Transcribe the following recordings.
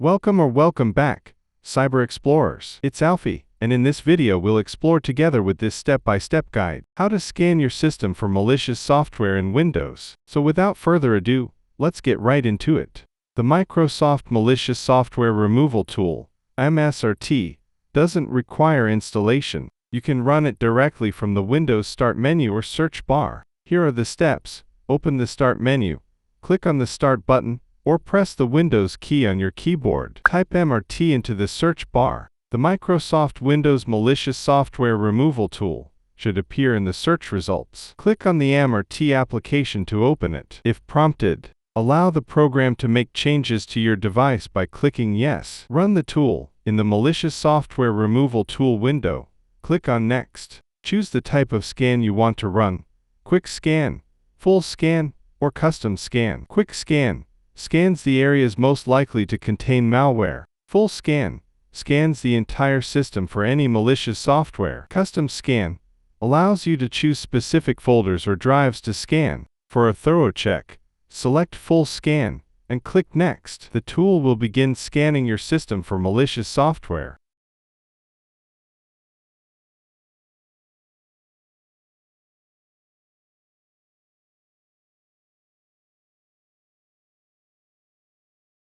Welcome back, Cyber Explorers. It's Alfie, and in this video we'll explore together with this step-by-step guide, how to scan your system for malicious software in Windows. So without further ado, let's get right into it. The Microsoft Malicious Software Removal Tool, MSRT, doesn't require installation. You can run it directly from the Windows Start menu or search bar. Here are the steps. Open the Start menu, click on the Start button, or press the Windows key on your keyboard. Type MRT into the search bar. The Microsoft Windows Malicious Software Removal Tool should appear in the search results. Click on the MRT application to open it. If prompted, allow the program to make changes to your device by clicking Yes. Run the tool. In the Malicious Software Removal Tool window, click on Next. Choose the type of scan you want to run: Quick Scan, Full Scan, or Custom Scan. Quick Scan scans the areas most likely to contain malware. Full Scan scans the entire system for any malicious software. Custom Scan allows you to choose specific folders or drives to scan. For a thorough check, select Full Scan and click Next. The tool will begin scanning your system for malicious software.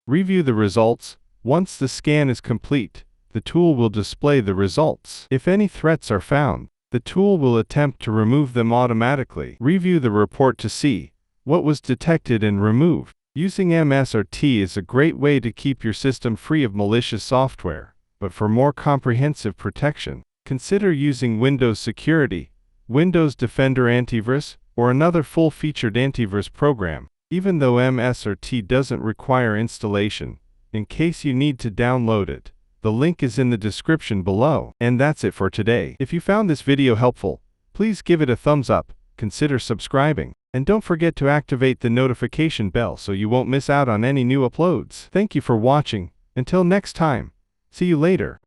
Review the results. Once the scan is complete, the tool will display the results. If any threats are found, the tool will attempt to remove them automatically. Review the report to see what was detected and removed. Using MSRT is a great way to keep your system free of malicious software, but for more comprehensive protection, consider using Windows Security, Windows Defender Antivirus, or another full-featured antivirus program. Even though MSRT doesn't require installation, in case you need to download it, the link is in the description below. And that's it for today. If you found this video helpful, please give it a thumbs up, consider subscribing, and don't forget to activate the notification bell so you won't miss out on any new uploads. Thank you for watching. Until next time, see you later.